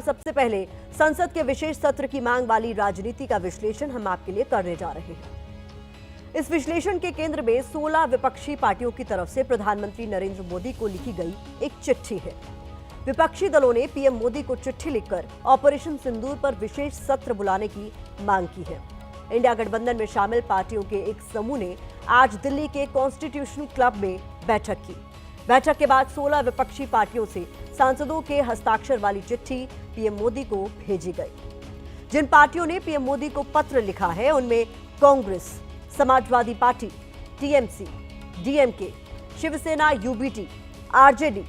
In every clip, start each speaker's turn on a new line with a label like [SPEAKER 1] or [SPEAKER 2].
[SPEAKER 1] सबसे पहले संसद के विशेष सत्र की मांग वाली राजनीति का विश्लेषण हम आपके लिए करने जा रहे हैं। इस विश्लेषण के केंद्र में 16 विपक्षी पार्टियों की तरफ से प्रधानमंत्री नरेंद्र मोदी को लिखी गई एक चिट्ठी है। विपक्षी दलों ने पीएम मोदी को चिट्ठी लिखकर ऑपरेशन सिंदूर पर विशेष सत्र बुलाने की मांग की है। इंडिया गठबंधन में शामिल पार्टियों के एक समूह ने आज दिल्ली के कॉन्स्टिट्यूशनल क्लब में बैठक की। बैठक के बाद 16 विपक्षी पार्टियों से सांसदों के हस्ताक्षर वाली चिट्ठी पीएम मोदी को भेजी गई। जिन पार्टियों ने पीएम मोदी को पत्र लिखा है उनमें Congress, Samajwadi Party, TMC, DMK, Shivsena, UBT, RJD,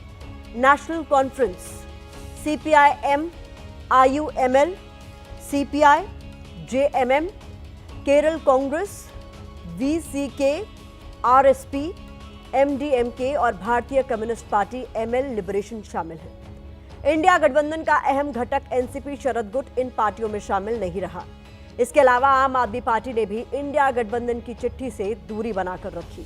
[SPEAKER 1] National Conference, CPI M, IUML, CPI, JMM, Kerala Congress, VCK, RSP, MDMK और भारतीय कम्युनिस्ट पार्टी एमएल लिबरेशन शामिल है। इंडिया गठबंधन का अहम घटक एनसीपी शरद गुट इन पार्टियों में शामिल नहीं रहा। इसके अलावा आम आदमी पार्टी ने भी इंडिया गठबंधन की चिट्ठी से दूरी बनाकर रखी।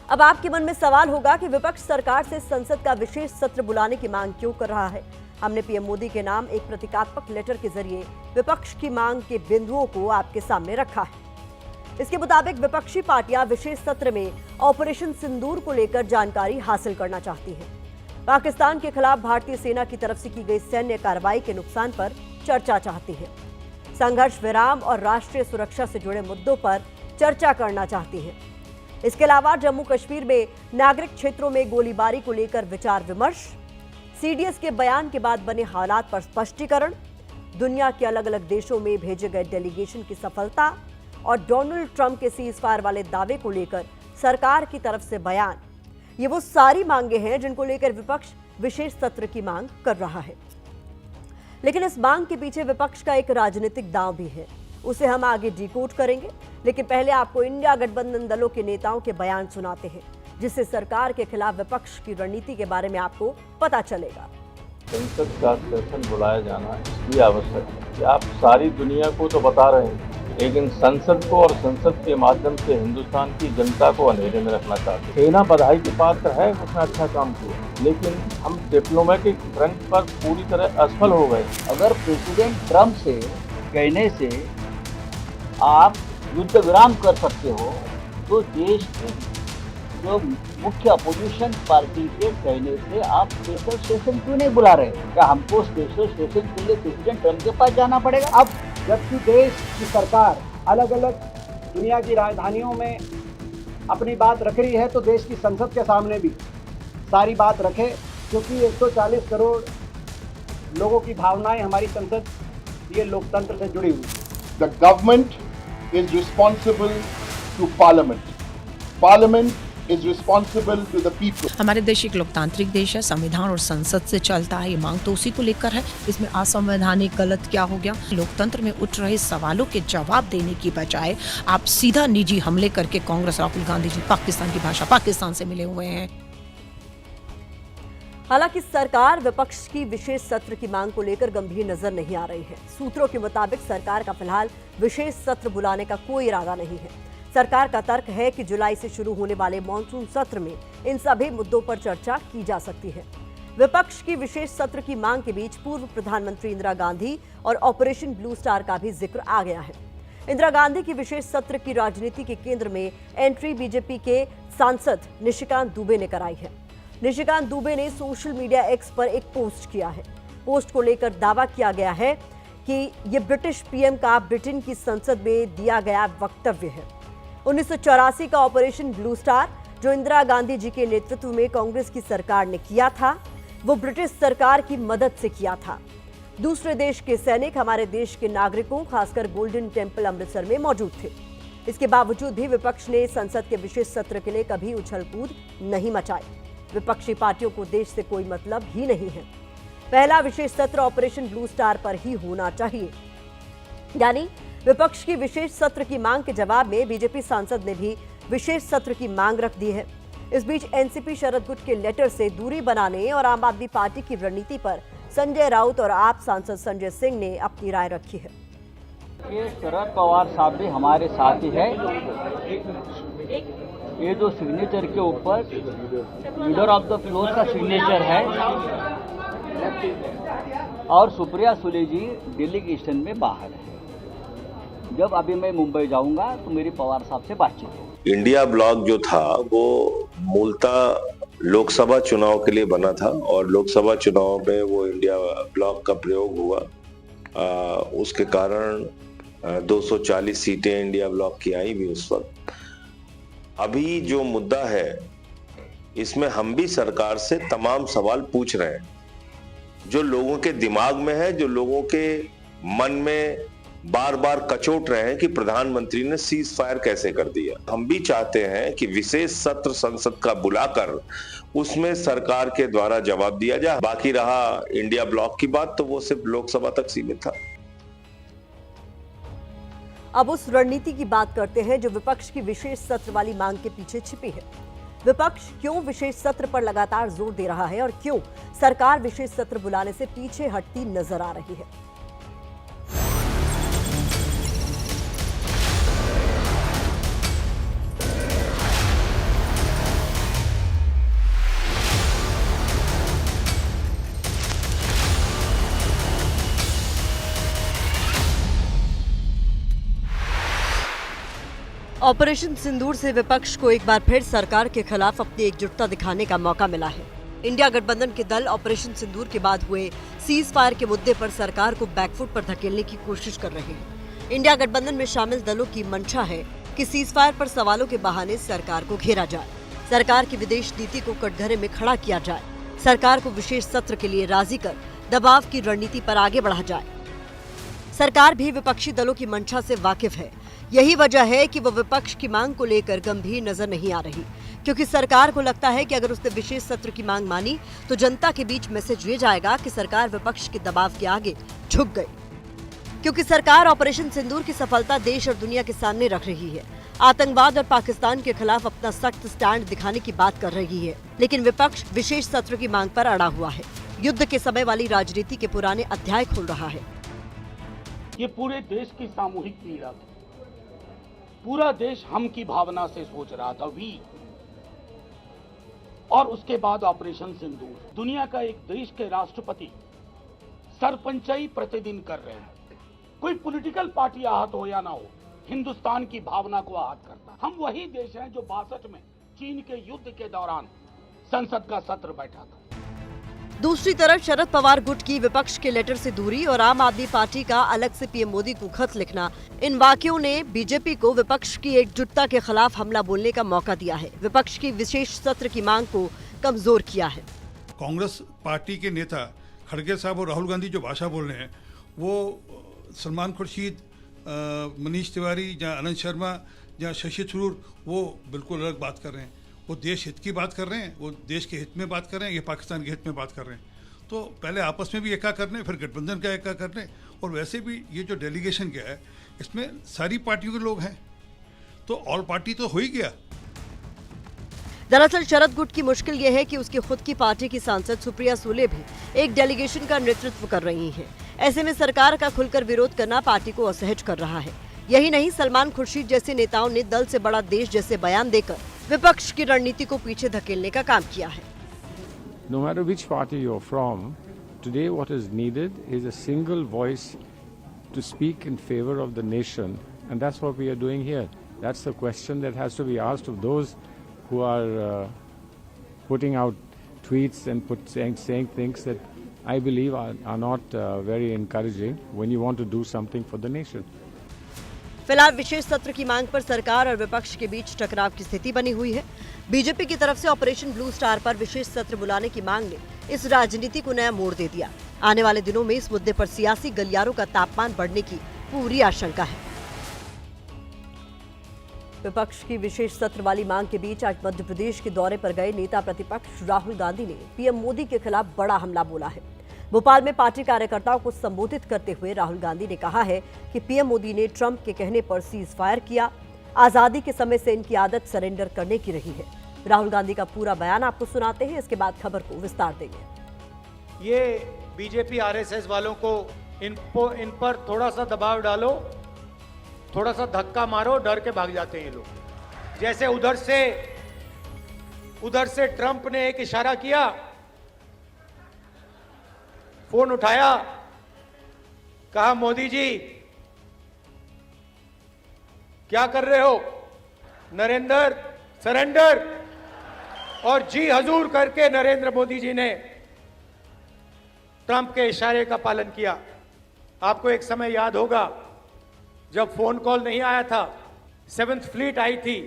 [SPEAKER 1] अब आपके मन में सवाल होगा कि विपक्ष सरकार से संसद का विशेष सत्र बुलाने की मांग क्यों कर रहा है। हमने पीएम मोदी के नाम एक प्रतीकात्मक लेटर के जरिए विपक्ष की मांग के बिंदुओं को आपके सामने रखा है। इसके मुताबिक विपक्षी पार्टियां विशेष सत्र में ऑपरेशन सिंदूर को लेकर जानकारी हासिल करना चाहती हैं। पाकिस्तान के खिलाफ भारतीय सेना की तरफ से की गई सैन्य कार्रवाई के नुकसान पर चर्चा चाहती है। संघर्ष विराम और राष्ट्रीय सुरक्षा से जुड़े मुद्दों पर चर्चा करना चाहती है। इसके अलावा जम्मू कश्मीर में नागरिक क्षेत्रों में गोलीबारी को लेकर विचार विमर्श, सीडीएस के बयान के बाद बने हालात पर स्पष्टीकरण, दुनिया के अलग अलग देशों में भेजे गए डेलीगेशन की सफलता और डोनाल्ड ट्रंप के सीजफायर वाले दावे को लेकर सरकार की तरफ से बयान, ये वो सारी मांगे हैं जिनको लेकर विपक्ष विशेष सत्र की मांग कर रहा है। लेकिन इस मांग के पीछे विपक्ष का एक राजनीतिक दांव भी है, उसे हम आगे डिकोड करेंगे। लेकिन पहले आपको इंडिया गठबंधन दलों के नेताओं के बयान सुनाते हैं, जिससे सरकार के खिलाफ विपक्ष की रणनीति के बारे में आपको पता चलेगा।
[SPEAKER 2] संसद का सेशन बुलाया जाना इसलिए आवश्यक है कि आप सारी दुनिया को तो बता रहे हैं, लेकिन संसद को और संसद के माध्यम से हिंदुस्तान की जनता को अंधेरे में रखना चाहते हैं। सेना बधाई की पात्र है, उसने अच्छा काम किया, लेकिन हम डिप्लोमेटिक फ्रंट पर पूरी तरह असफल हो गए।
[SPEAKER 3] अगर प्रेसिडेंट ट्रंप से कहने से आप युद्ध विराम कर सकते हो, तो देश की जो मुख्य अपोजिशन पार्टी के कहने से आप स्पेशल सेशन क्यों नहीं बुला रहे? क्या हमको स्पेशल सेशन के लिए प्रेसिडेंट ट्रंप के पास जाना पड़ेगा?
[SPEAKER 4] अब जबकि देश की सरकार अलग अलग दुनिया की राजधानियों में अपनी बात रख रही है, तो देश की संसद के सामने भी सारी बात रखे, क्योंकि 140 करोड़ लोगों की भावनाएं हमारी संसद, ये लोकतंत्र से जुड़ी हुई।
[SPEAKER 5] The government is responsible to parliament. Parliament is responsible to the people.
[SPEAKER 6] हमारे देश एक लोकतांत्रिक देश है, संविधान और संसद से चलता है। ये मांग तो उसी को लेकर है। इसमें असंवैधानिक गलत क्या हो गया? लोकतंत्र में उठ रहे सवालों के जवाब देने की बजाय आप सीधा निजी हमले करके कांग्रेस, राहुल गांधी जी पाकिस्तान की भाषा, पाकिस्तान से मिले हुए हैं।
[SPEAKER 1] हालांकि सरकार विपक्ष की विशेष सत्र की मांग को लेकर गंभीर नजर नहीं आ रही है। सूत्रों के मुताबिक सरकार का फिलहाल विशेष सत्र बुलाने का कोई इरादा नहीं है। सरकार का तर्क है कि जुलाई से शुरू होने वाले मॉनसून सत्र में इन सभी मुद्दों पर चर्चा की जा सकती है। विपक्ष की विशेष सत्र की मांग के बीच पूर्व प्रधानमंत्री इंदिरा गांधी और ऑपरेशन ब्लू स्टार का भी जिक्र आ गया है। इंदिरा गांधी की विशेष सत्र की राजनीति के केंद्र में एंट्री बीजेपी के सांसद निशिकांत दुबे ने कराई है। निशिकांत दुबे ने सोशल मीडिया एक्स पर एक पोस्ट किया है। पोस्ट को लेकर दावा किया गया है कि ये ब्रिटिश पीएम का ब्रिटेन की संसद में दिया गया वक्तव्य है। 1984 का ऑपरेशन ब्लू स्टार, जो इंदिरा गांधी जी के नेतृत्व में कांग्रेस की सरकार ने किया था, वो ब्रिटिश सरकार की मदद से किया था। दूसरे देश के सैनिक हमारे देश के नागरिकों, खासकर गोल्डन टेम्पल अमृतसर में मौजूद थे। इसके बावजूद भी विपक्ष ने संसद के विशेष सत्र के लिए कभी उछल कूद नहीं मचाई। विपक्षी पार्टियों को देश से कोई मतलब ही नहीं है। पहला विशेष सत्र ऑपरेशन ब्लू स्टार पर ही होना चाहिए। यानी विपक्ष की विशेष सत्र की मांग के जवाब में बीजेपी सांसद ने भी विशेष सत्र की मांग रख दी है। इस बीच एनसीपी शरद गुट के लेटर से दूरी बनाने और आम आदमी पार्टी की रणनीति पर संजय राउत और आप सांसद संजय सिंह ने अपनी राय रखी है।
[SPEAKER 3] ये शरद पवार साहब भी हमारे साथ ही है। ये जो सिग्नेचर के ऊपर लीडर ऑफ द फ्लोर का सिग्नेचर है, और सुप्रिया सुले जी डेलीगेशन में बाहर है। जब अभी मैं मुंबई जाऊंगा तो मेरी पवार साहब से बातचीत होगी।
[SPEAKER 7] इंडिया ब्लॉक जो था वो मूलतः लोकसभा चुनाव के लिए बना था और लोकसभा चुनाव में वो इंडिया ब्लॉक का प्रयोग हुआ। उसके कारण 240 सीटें इंडिया ब्लॉक की आई भी उस वक्त। अभी जो मुद्दा है इसमें हम भी सरकार से तमाम सवाल पूछ रहे हैं जो लोगों के दिमाग में है, जो लोगों के मन में बार बार कचोट रहे हैं कि प्रधानमंत्री ने सीज फायर कैसे कर दिया। हम भी चाहते हैं कि विशेष सत्र संसद का बुलाकर उसमें सरकार के द्वारा जवाब दिया जाए। बाकी रहा इंडिया ब्लॉक की बात तो वो सिर्फ लोकसभा तक सीमित था।
[SPEAKER 1] अब उस रणनीति की बात करते हैं जो विपक्ष की विशेष सत्र वाली मांग के पीछे छिपी है। विपक्ष क्यों विशेष सत्र पर लगातार जोर दे रहा है और क्यों सरकार विशेष सत्र बुलाने से पीछे हटती नजर आ रही है। ऑपरेशन सिंदूर से विपक्ष को एक बार फिर सरकार के खिलाफ अपनी एकजुटता दिखाने का मौका मिला है। इंडिया गठबंधन के दल ऑपरेशन सिंदूर के बाद हुए सीज फायर के मुद्दे पर सरकार को बैकफुट पर धकेलने की कोशिश कर रहे हैं। इंडिया गठबंधन में शामिल दलों की मंशा है कि सीज फायर पर सवालों के बहाने सरकार को घेरा जाए, सरकार की विदेश नीति को कटघरे में खड़ा किया जाए, सरकार को विशेष सत्र के लिए राजी कर दबाव की रणनीति पर आगे बढ़ा जाए। सरकार भी विपक्षी दलों की मंशा से वाकिफ है। यही वजह है कि वो विपक्ष की मांग को लेकर गंभीर नजर नहीं आ रही, क्योंकि सरकार को लगता है कि अगर उसने विशेष सत्र की मांग मानी तो जनता के बीच मैसेज ये जाएगा कि सरकार विपक्ष के दबाव के आगे झुक गई। क्योंकि सरकार ऑपरेशन सिंदूर की सफलता देश और दुनिया के सामने रख रही है, आतंकवाद और पाकिस्तान के खिलाफ अपना सख्त स्टैंड दिखाने की बात कर रही है, लेकिन विपक्ष विशेष सत्र की मांग पर अड़ा हुआ है। युद्ध के समय वाली राजनीति के पुराने अध्याय खोल रहा है।
[SPEAKER 8] ये पूरे देश की सामूहिक पीड़ा थी। पूरा देश हम की भावना से सोच रहा था वी, और उसके बाद ऑपरेशन सिंदूर। दुनिया का एक देश के राष्ट्रपति सरपंचाई प्रतिदिन कर रहे हैं। कोई पॉलिटिकल पार्टी आहत हो या ना हो, हिंदुस्तान की भावना को आहत करता। हम वही देश हैं जो 62 में चीन के युद्ध के दौरान संसद का सत्र बैठा था।
[SPEAKER 1] दूसरी तरफ शरद पवार गुट की विपक्ष के लेटर से दूरी और आम आदमी पार्टी का अलग से पीएम मोदी को खत लिखना, इन वाक्यों ने बीजेपी को विपक्ष की एकजुटता के खिलाफ हमला बोलने का मौका दिया है, विपक्ष की विशेष सत्र की मांग को कमजोर किया है।
[SPEAKER 9] कांग्रेस पार्टी के नेता खड़गे साहब और राहुल गांधी जो भाषा बोल रहे हैं वो सलमान खुर्शीद, मनीष तिवारी, जहाँ आनंद शर्मा, जहाँ शशि थरूर, वो बिल्कुल अलग बात कर रहे हैं। वो देश हित की बात कर रहे हैं, वो देश के हित में बात कर रहे हैं, ये पाकिस्तान के हित में बात कर रहे हैं। तो पहले आपस में भी एका कर रहे हैं, फिर गठबंधन का एका कर रहे हैं। और वैसे भी ये जो डेलीगेशन गया है इसमें सारी पार्टियों के लोग हैं, तो ऑल पार्टी तो हो ही गया।
[SPEAKER 1] दरअसल शरद गुट की मुश्किल ये है कि उसकी खुद की पार्टी की सांसद सुप्रिया सुले भी एक डेलीगेशन का नेतृत्व कर रही हैं। ऐसे में सरकार का खुलकर विरोध करना पार्टी को असहज कर रहा है। यही नहीं, सलमान खुर्शीद जैसे नेताओं ने दल से बड़ा देश जैसे बयान देकर विपक्ष की रणनीति को पीछे धकेलने का काम किया है।
[SPEAKER 10] No matter which party you're from, today what is needed is a single voice to speak in favor of the nation, and that's what we are doing here. That's the question that has to be asked of those who are putting out tweets and saying things that I believe are not very encouraging when you want to do something for the nation.
[SPEAKER 1] फिलहाल विशेष सत्र की मांग पर सरकार और विपक्ष के बीच टकराव की स्थिति बनी हुई है। बीजेपी की तरफ से ऑपरेशन ब्लू स्टार पर विशेष सत्र बुलाने की मांग ने इस राजनीति को नया मोड़ दे दिया। आने वाले दिनों में इस मुद्दे पर सियासी गलियारों का तापमान बढ़ने की पूरी आशंका है। विपक्ष की विशेष सत्र वाली मांग के बीच आज मध्य प्रदेश के दौरे पर गए नेता प्रतिपक्ष राहुल गांधी ने पीएम मोदी के खिलाफ बड़ा हमला बोला है। भोपाल में पार्टी कार्यकर्ताओं को संबोधित करते हुए राहुल गांधी ने कहा है कि पीएम मोदी ने ट्रंप के कहने पर सीज फायर किया। आजादी के समय से इनकी आदत सरेंडर करने की रही है। राहुल गांधी का पूरा बयान आपको सुनाते हैं, इसके बाद खबर को विस्तार देंगे।
[SPEAKER 11] ये बीजेपी आरएसएस वालों को इन पर थोड़ा सा दबाव डालो, थोड़ा सा धक्का मारो, डर के भाग जाते हैं ये लोग। जैसे उधर से ट्रंप ने एक इशारा किया, फोन उठाया कहा मोदी जी क्या कर रहे हो, नरेंद्र सरेंडर, और जी हजूर करके नरेंद्र मोदी जी ने ट्रंप के इशारे का पालन किया। आपको एक समय याद होगा जब फोन कॉल नहीं आया था, 7th फ्लीट आई थी,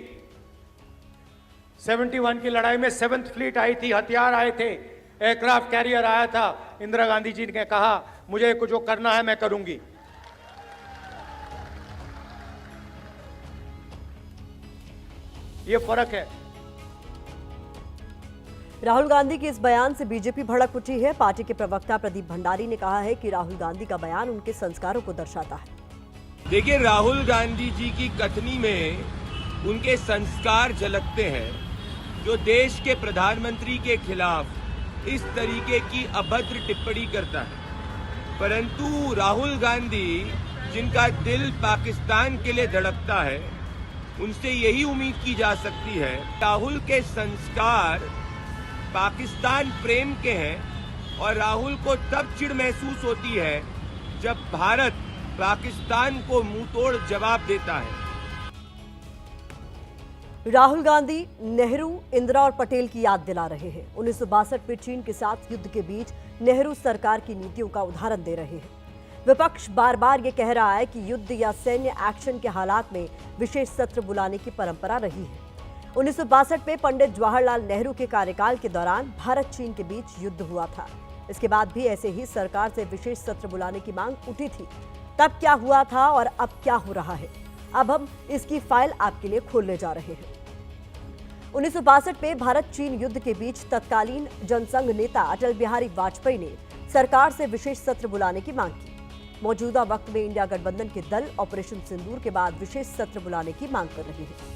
[SPEAKER 11] 71 की लड़ाई में 7th फ्लीट आई थी, हथियार आए थे, एयरक्राफ्ट कैरियर आया था। इंदिरा गांधी जी ने कहा मुझे कुछ जो करना है मैं करूंगी। ये फर्क है।
[SPEAKER 1] राहुल गांधी के इस बयान से बीजेपी भड़क उठी है। पार्टी के प्रवक्ता प्रदीप भंडारी ने कहा है कि राहुल गांधी का बयान उनके संस्कारों को दर्शाता है।
[SPEAKER 12] देखिए, राहुल गांधी जी की कथनी में उनके संस्कार झलकते हैं, जो देश के प्रधानमंत्री के खिलाफ इस तरीके की अभद्र टिप्पणी करता है। परंतु राहुल गांधी, जिनका दिल पाकिस्तान के लिए धड़कता है, उनसे यही उम्मीद की जा सकती है। राहुल के संस्कार पाकिस्तान प्रेम के हैं और राहुल को तब चिढ़ महसूस होती है जब भारत पाकिस्तान को मुंहतोड़ जवाब देता है।
[SPEAKER 1] राहुल गांधी नेहरू, इंदिरा और पटेल की याद दिला रहे हैं। 1962 में चीन के साथ युद्ध के बीच नेहरू सरकार की नीतियों का उदाहरण दे रहे हैं। विपक्ष बार बार ये कह रहा है कि युद्ध या सैन्य एक्शन के हालात में विशेष सत्र बुलाने की परंपरा रही है। 1962 में पंडित जवाहरलाल नेहरू के कार्यकाल के दौरान भारत चीन के बीच युद्ध हुआ था। इसके बाद भी ऐसे ही सरकार से विशेष सत्र बुलाने की मांग उठी थी। तब क्या हुआ था और अब क्या हो रहा है, अब हम इसकी फाइल आपके लिए खोलने जा रहे हैं। 1962 में भारत चीन युद्ध के बीच तत्कालीन जनसंघ नेता अटल बिहारी वाजपेयी ने सरकार से विशेष सत्र बुलाने की मांग की। मौजूदा वक्त में इंडिया गठबंधन के दल ऑपरेशन सिंदूर के बाद विशेष सत्र बुलाने की मांग कर रहे हैं।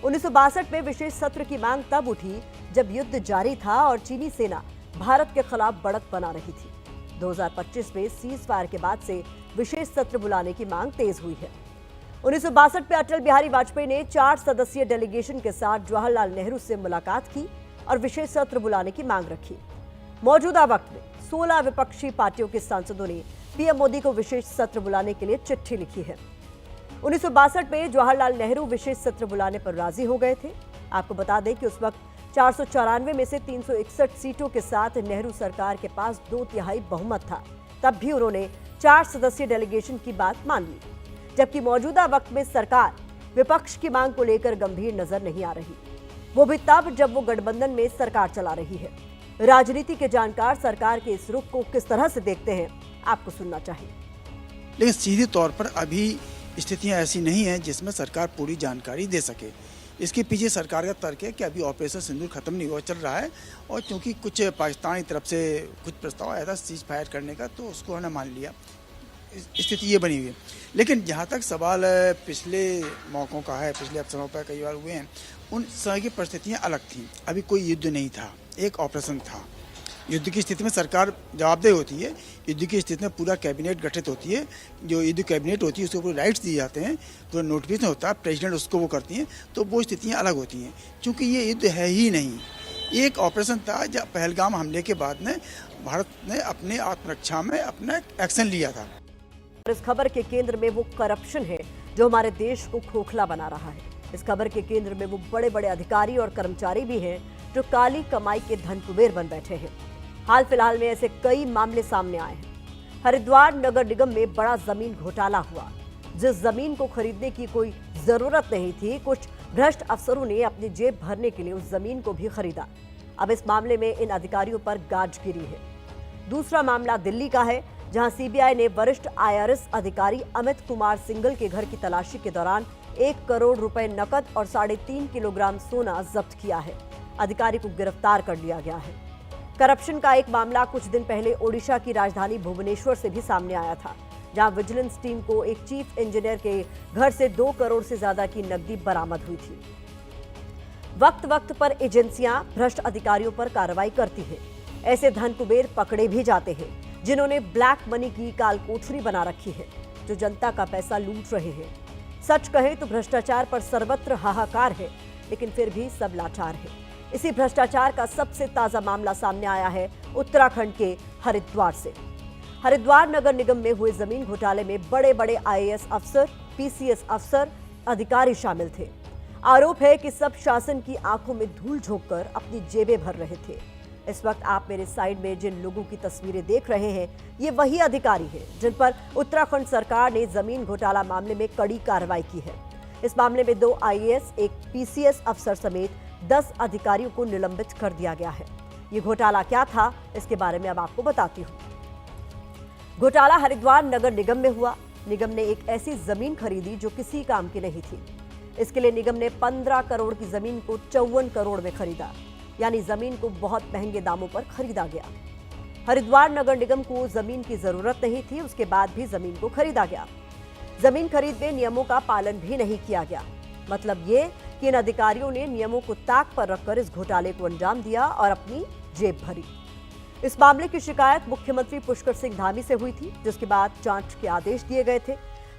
[SPEAKER 1] 1962 में विशेष सत्र की मांग तब उठी जब युद्ध जारी था और चीनी सेना भारत के खिलाफ बढ़त बना रही थी। 2025 में सीज फायर के बाद से विशेष सत्र बुलाने की मांग तेज हुई है। 1962 में अटल बिहारी वाजपेयी ने 4 सदस्यीय डेलीगेशन के साथ जवाहरलाल नेहरू से मुलाकात की और विशेष सत्र बुलाने की मांग रखी। मौजूदा वक्त में 16 विपक्षी पार्टियों के सांसदों ने पीएम मोदी को विशेष सत्र बुलाने के लिए चिट्ठी लिखी है। 1962 में जवाहरलाल नेहरू विशेष सत्र बुलाने पर राजी हो गए थे। आपको बता दें कि उस वक्त 494 में से 361 सीटों के साथ नेहरू सरकार के पास 2/3 बहुमत था। तब भी उन्होंने 4 सदस्यीय डेलीगेशन की बात मान ली, जबकि मौजूदा वक्त में सरकार विपक्ष की मांग को लेकर गंभीर नजर नहीं आ रही, वो भी तब जब वो गठबंधन में सरकार चला रही है। राजनीति के जानकार सरकार के इस रुख को किस तरह से देखते हैं, आपको सुनना चाहिए।
[SPEAKER 13] लेकिन सीधे तौर पर अभी स्थितियां ऐसी नहीं हैं जिसमें सरकार पूरी जानकारी दे सके। इसके पीछे सरकार का तर्क है कि अभी ऑपरेशन सिंदूर खत्म नहीं हुआ, चल रहा है, और क्योंकि कुछ पाकिस्तान की तरफ से कुछ प्रस्ताव आया था सीज फायर करने का, तो उसको हमने मान लिया। स्थिति ये बनी हुई है। लेकिन जहाँ तक सवाल पिछले मौक़ों का है, पिछले अवसरों पर कई बार हुए हैं, उन समय की परिस्थितियाँ अलग थीं। अभी कोई युद्ध नहीं था, एक ऑपरेशन था। युद्ध की स्थिति में सरकार जवाबदेह होती है। युद्ध की स्थिति में पूरा कैबिनेट गठित होती है। जो युद्ध कैबिनेट होती है उसको पूरे राइट्स दिए जाते हैं, पूरा नोटिफिकेशन होता है, प्रेसिडेंट उसको वो करती हैं, तो वो स्थितियाँ अलग होती हैं। क्योंकि ये युद्ध है ही नहीं, एक ऑपरेशन था जब पहलगाम हमले के बाद में भारत ने अपने आत्मरक्षा में अपना एक्शन लिया था।
[SPEAKER 1] इस खबर के केंद्र में वो करप्शन है जो हमारे देश को खोखला बना रहा है। इस खबर के केंद्र में वो बड़े बड़े अधिकारी और कर्मचारी भी हैं जो काली कमाई के धन कुबेर बन बैठे हैं। हाल फिलहाल में ऐसे कई मामले सामने आए हैं। हरिद्वार नगर निगम में बड़ा जमीन घोटाला हुआ। जिस जमीन को खरीदने की कोई जरूरत नहीं थी, कुछ भ्रष्ट अफसरों ने अपनी जेब भरने के लिए उस जमीन को भी खरीदा। अब इस मामले में इन अधिकारियों पर गाज गिरी है। दूसरा मामला दिल्ली का है, जहां सीबीआई ने वरिष्ठ IRS अधिकारी अमित कुमार सिंघल के घर की तलाशी के दौरान 1 करोड़ रुपए नकद और 3.5 किलोग्राम सोना जब्त किया है। अधिकारी को गिरफ्तार कर लिया गया है। करप्शन का एक मामला कुछ दिन पहले ओडिशा की राजधानी भुवनेश्वर से भी सामने आया था, जहां विजिलेंस टीम को एक चीफ इंजीनियर के घर से 2 करोड़ से ज्यादा की नकदी बरामद हुई थी। वक्त वक्त पर एजेंसियां भ्रष्ट अधिकारियों पर कार्रवाई करती हैं। ऐसे धन कुबेर पकड़े भी जाते हैं जिन्होंने ब्लैक मनी की कालकोठरी बना रखी है, जो जनता का पैसा लूट रहे हैं। सच कहें तो भ्रष्टाचार पर सर्वत्र हाहाकार है, लेकिन फिर भी सब लाचार है। इसी भ्रष्टाचार का सबसे ताजा मामला सामने आया है उत्तराखंड के हरिद्वार से। हरिद्वार नगर निगम में हुए जमीन घोटाले में बड़े बड़े आईएएस अफसर, पीसीएस अफसर, अधिकारी शामिल थे। आरोप है कि सब शासन की आंखों में धूल झोंककर अपनी जेबें भर रहे थे। इस वक्त आप मेरे साइड में जिन लोगों की तस्वीरें देख रहे हैं, ये वही अधिकारी हैं जिन पर उत्तराखंड सरकार ने जमीन घोटाला मामले में कड़ी कार्रवाई की है। इस मामले में 2 आईएएस, 1 पीसीएस अफसर समेत 10 अधिकारियों को निलंबित कर दिया गया है। ये घोटाला क्या था, इसके बारे में अब आपको बताती हूँ। घोटाला हरिद्वार नगर निगम में हुआ। निगम ने एक ऐसी जमीन खरीदी जो किसी काम की नहीं थी। इसके लिए निगम ने 15 करोड़ की जमीन को 54 करोड़ में खरीदा, यानी जमीन को बहुत महंगे दामों पर खरीदा गया। हरिद्वार नगर निगम को जमीन की जरूरत नहीं थी, उसके बाद भी जमीन को खरीदा गया। जमीन खरीद में नियमों का पालन भी नहीं किया गया। मतलब ये कि इन अधिकारियों ने नियमों को ताक पर रखकर इस घोटाले को अंजाम दिया और अपनी जेब भरी। इस मामले की शिकायत मुख्यमंत्री पुष्कर सिंह धामी से हुई थी, जिसके बाद जांच के आदेश दिए गए थे।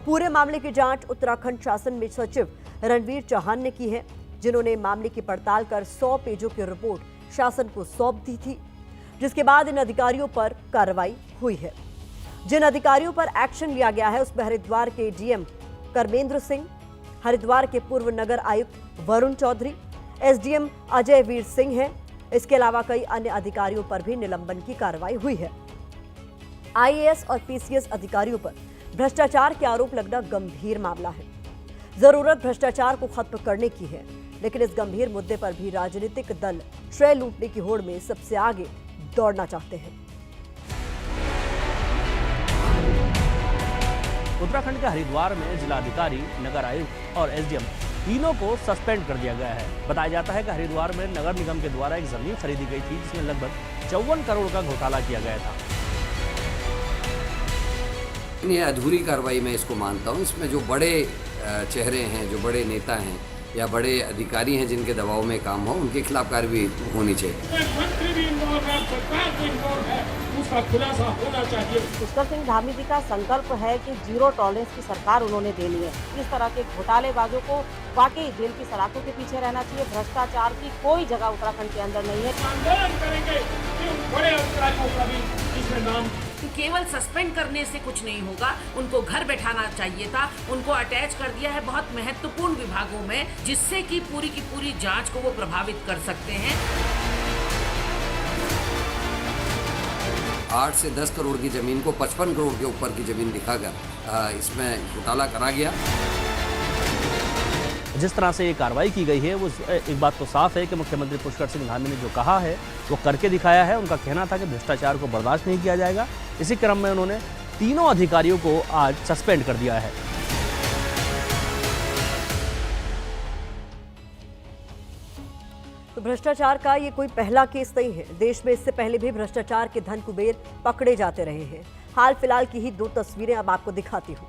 [SPEAKER 1] पूरे मामले की जांच उत्तराखंड शासन में सचिव रणवीर चौहान ने की है, जिन्होंने मामले की पड़ताल कर 100 पेजों की रिपोर्ट शासन को सौंप दी थी, जिसके बाद इन अधिकारियों पर कार्रवाई हुई है। जिन अधिकारियों पर एक्शन लिया गया है उसमें हरिद्वार के डीएम कर्मेंद्र सिंह, हरिद्वार के पूर्व नगर आयुक्त वरुण चौधरी, एसडीएम अजय वीर सिंह हैं। इसके अलावा कई अन्य अधिकारियों पर भी निलंबन की कार्रवाई हुई है। आईएएस और पीसीएस अधिकारियों पर भ्रष्टाचार के आरोप लगना गंभीर मामला है। जरूरत भ्रष्टाचार को खत्म करने की है, लेकिन इस गंभीर मुद्दे पर भी राजनीतिक दल श्रेय लूटने की होड़ में सबसे आगे दौड़ना चाहते हैं।
[SPEAKER 14] उत्तराखंड के हरिद्वार में जिलाधिकारी, नगर आयुक्त और एसडीएम तीनों को सस्पेंड कर दिया गया है। बताया जाता है कि हरिद्वार में नगर निगम के द्वारा एक जमीन खरीदी गई थी, जिसमें लगभग 54 करोड़ का घोटाला किया गया था।
[SPEAKER 15] ये अधूरी कार्रवाई मैं इसको मानता हूँ। इसमें जो बड़े चेहरे हैं, जो बड़े नेता हैं या बड़े अधिकारी हैं जिनके दबाव में काम हो, उनके खिलाफ कार्रवाई होनी चाहिए।
[SPEAKER 8] मंत्री भी इन्वॉल्व है, सरकार भी इन्वॉल्व है, उसका खुलासा होना चाहिए।
[SPEAKER 16] पुष्कर सिंह धामी जी का संकल्प है कि 0 टॉलरेंस की सरकार उन्होंने देनी है। इस तरह के घोटालेबाजों को वाकई जेल की सलाखों के पीछे रहना चाहिए। भ्रष्टाचार की कोई जगह उत्तराखंड के अंदर नहीं है।
[SPEAKER 8] आंदोलन करेंगे कि बड़े अधिकारियों का भी इसमें नाम।
[SPEAKER 17] केवल सस्पेंड करने से कुछ नहीं होगा, उनको घर बैठाना चाहिए था। उनको अटैच कर दिया है बहुत महत्वपूर्ण विभागों में, जिससे कि पूरी की पूरी जांच को वो प्रभावित कर सकते हैं।
[SPEAKER 15] 8 से 10 करोड़ की जमीन को 55 करोड़ के ऊपर की जमीन दिखाकर इसमें घोटाला करा गया।
[SPEAKER 14] जिस तरह से ये कार्रवाई की गई है, वो एक बात तो साफ है कि मुख्यमंत्री पुष्कर सिंह धामी ने जो कहा है वो करके दिखाया है। उनका कहना था कि भ्रष्टाचार को बर्दाश्त नहीं किया जाएगा। इसी क्रम में उन्होंने तीनों अधिकारियों को आज सस्पेंड कर दिया है।
[SPEAKER 1] तो भ्रष्टाचार का ये कोई पहला केस नहीं है। देश में इससे पहले भी भ्रष्टाचार के धन कुबेर पकड़े जाते रहे हैं। हाल फिलहाल की ही 2 तस्वीरें अब आपको दिखाती हूँ।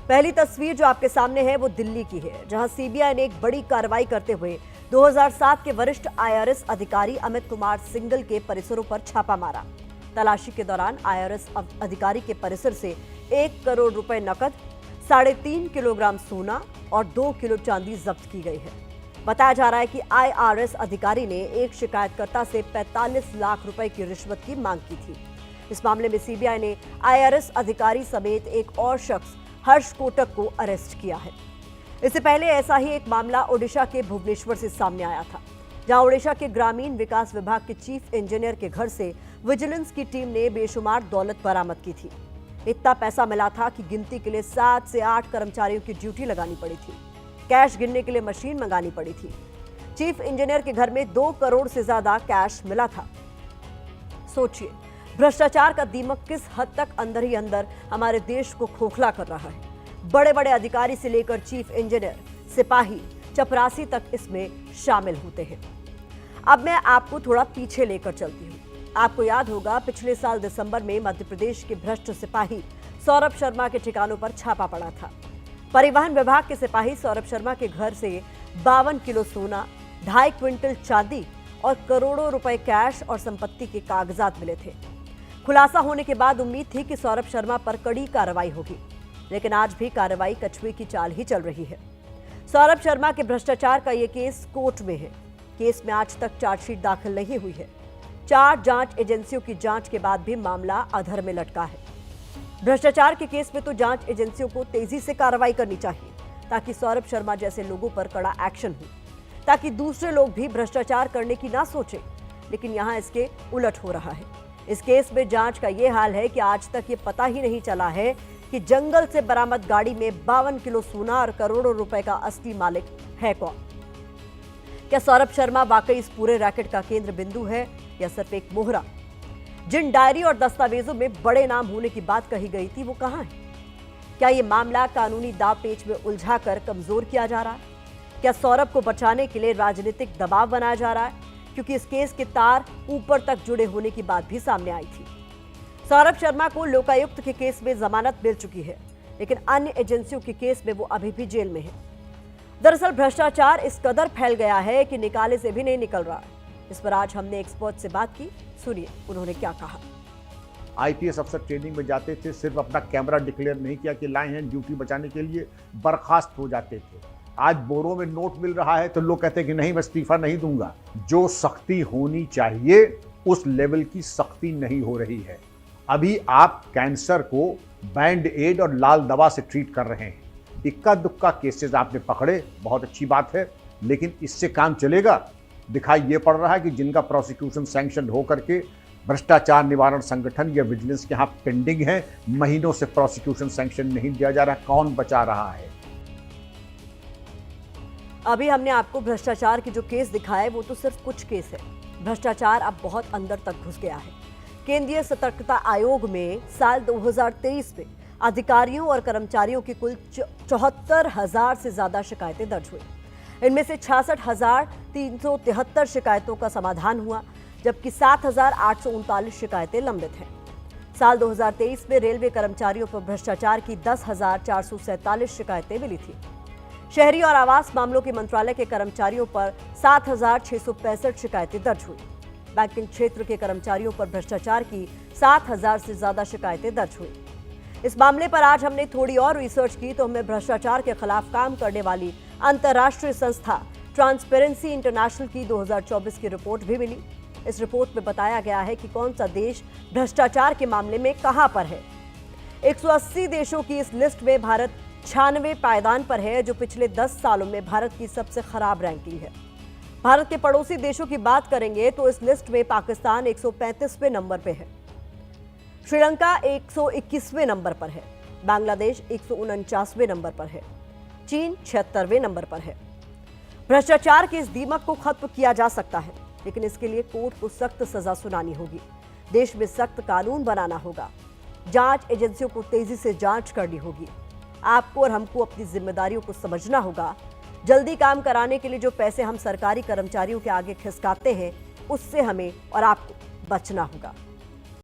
[SPEAKER 1] पहली तस्वीर जो आपके सामने है वो दिल्ली की है, जहां सीबीआई ने एक बड़ी कार्रवाई करते हुए 2007 के वरिष्ठ आईआरएस अधिकारी अमित कुमार सिंघल के परिसरों पर छापा मारा। तलाशी के दौरान आईआरएस अधिकारी के परिसर से 1 करोड़ रुपए नकद, 3.5 किलोग्राम सोना और 2 किलो चांदी जब्त की गई है। बताया जा रहा है कि आईआरएस अधिकारी ने एक शिकायतकर्ता से 45 लाख रुपए की रिश्वत की मांग की थी। इस मामले में सीबीआई ने आईआरएस अधिकारी समेत एक और शख्स हर्ष कोटक को अरेस्ट किया है। इससे पहले ऐसा ही एक मामला ओडिशा के भुवनेश्वर से सामने आया था, जहां ओडिशा के ग्रामीण विकास विभाग के चीफ इंजीनियर के घर से विजिलेंस की टीम ने बेशुमार दौलत बरामद की थी। इतना पैसा मिला था कि गिनती के लिए 7 से 8 कर्मचारियों की ड्यूटी लगानी पड़ी थी। कैश गिनने के लिए मशीन मंगानी पड़ी थी। चीफ इंजीनियर के घर में 2 करोड़ से ज्यादा कैश मिला था। सोचिए, भ्रष्टाचार का दीमक किस हद तक अंदर ही अंदर हमारे देश को खोखला कर रहा है। बड़े बड़े अधिकारी से लेकर चीफ इंजीनियर, सिपाही, चपरासी तक इसमें शामिल होते हैं। अब मैं आपको थोड़ा पीछे लेकर चलती हूँ। आपको याद होगा, पिछले साल दिसंबर में मध्य प्रदेश के भ्रष्ट सिपाही सौरभ शर्मा के ठिकानों पर छापा पड़ा था। परिवहन विभाग के सिपाही सौरभ शर्मा के घर से 52 किलो सोना, 2.5 क्विंटल चांदी और करोड़ों रुपए कैश और संपत्ति के कागजात मिले थे। खुलासा होने के बाद उम्मीद थी कि सौरभ शर्मा पर कड़ी कार्रवाई होगी, लेकिन आज भी कार्रवाई कछुए की चाल ही चल रही है। सौरभ शर्मा के भ्रष्टाचार का यह केस कोर्ट में है। केस में आज तक चार्जशीट दाखिल नहीं हुई है। 4 जांच एजेंसियों की जांच के बाद भी मामला अधर में लटका है। भ्रष्टाचार के केस में तो जांच एजेंसियों को तेजी से कार्रवाई करनी चाहिए, ताकि सौरभ शर्मा जैसे लोगों पर कड़ा एक्शन हो, ताकि दूसरे लोग भी भ्रष्टाचार करने की ना सोचें। लेकिन यहाँ इसके उलट हो रहा है। इस केस में जांच का ये हाल है कि आज तक ये पता ही नहीं चला है कि जंगल से बरामद गाड़ी में 52 किलो सोना और करोड़ों रुपए का असली मालिक है कौन। क्या सौरभ शर्मा वाकई इस पूरे रैकेट का केंद्र बिंदु है या सिर्फ एक मोहरा? जिन डायरी और दस्तावेजों में बड़े नाम होने की बात कही गई थी वो कहां है? क्या ये मामला कानूनी दांवपेच में उलझाकर कमजोर किया जा रहा है? क्या सौरभ को बचाने के लिए राजनीतिक दबाव बनाया जा रहा है? क्योंकि इस केस के तार ऊपर तक जुड़े होने की बात भी सामने आई थी। सौरभ शर्मा को लोकायुक्त के केस में जमानत मिल चुकी है, लेकिन अन्य एजेंसियों के केस में वो अभी भी जेल में है। दरअसल भ्रष्टाचार इस कदर फैल गया है कि निकाले से भी नहीं निकल रहा है। इस पर आज हमने एक्सपर्ट से बात की, सुनिए उन्होंने क्या कहा।
[SPEAKER 18] आईपीएस अफसर ट्रेनिंग में जाते थे, सिर्फ अपना कैमरा डिक्लेयर नहीं किया कि लाए हैं ड्यूटी बचाने के लिए, बर्खास्त हो जाते थे। आज बोरों में नोट मिल रहा है तो लोग कहते हैं कि नहीं, मैं इस्तीफा नहीं दूंगा। जो सख्ती होनी चाहिए उस लेवल की सख्ती नहीं हो रही है। अभी आप कैंसर को बैंड एड और लाल दवा से ट्रीट कर रहे हैं। इक्का दुक्का केसेस आपने पकड़े, बहुत अच्छी बात है, लेकिन इससे काम चलेगा? दिखाई ये पड़ रहा है कि जिनका प्रोसिक्यूशन सैंक्शन हो करके भ्रष्टाचार निवारण संगठन या विजिलेंस के यहाँ पेंडिंग है, महीनों से प्रोसिक्यूशन सैंक्शन नहीं दिया जा रहा। कौन बचा रहा है?
[SPEAKER 1] अभी हमने आपको भ्रष्टाचार के जो केस दिखाए वो तो सिर्फ कुछ केस है। भ्रष्टाचार अब बहुत अंदर तक घुस गया है। केंद्रीय सतर्कता आयोग में साल 2023 में अधिकारियों और कर्मचारियों की कुल 74,000 से ज्यादा शिकायतें दर्ज हुई। इनमें से 66,373 शिकायतों का समाधान हुआ, जबकि 7,839 शिकायतें लंबित हैं। साल 2023 में रेलवे कर्मचारियों पर भ्रष्टाचार की 10,447 शिकायतें मिली थी। शहरी और आवास मामलों के मंत्रालय के कर्मचारियों पर 7,665 शिकायतें दर्ज हुई। बैंकिंग क्षेत्र के कर्मचारियों पर भ्रष्टाचार की 7,000 से ज्यादा शिकायतें दर्ज हुई। इस मामले पर आज हमने थोड़ी और रिसर्च की तो हमें भ्रष्टाचार के खिलाफ काम करने वाली अंतर्राष्ट्रीय संस्था ट्रांसपेरेंसी इंटरनेशनल की 2024 की रिपोर्ट भी मिली। इस रिपोर्ट में बताया गया है कि कौन सा देश भ्रष्टाचार के मामले में कहां पर है। 180 देशों की इस लिस्ट में भारत 96वें पायदान पर है, जो पिछले 10 सालों में भारत की सबसे खराब रैंकिंग है। भारत के पड़ोसी देशों की बात करेंगे तो इस लिस्ट में पाकिस्तान 135वें नंबर पे है, श्रीलंका 121वें नंबर पर है, बांग्लादेश 149वें नंबर पर है, चीन 76वें नंबर पर है। भ्रष्टाचार के इस दीमक को खत्म किया जा सकता है, लेकिन इसके लिए कोर्ट को सख्त सजा सुनानी होगी, देश में सख्त कानून बनाना होगा, जांच एजेंसियों को तेजी से जांच करनी होगी। आपको और हमको अपनी जिम्मेदारियों को समझना होगा। जल्दी काम कराने के लिए जो पैसे हम सरकारी कर्मचारियों के आगे खिसकाते हैं, उससे हमें और आपको बचना होगा।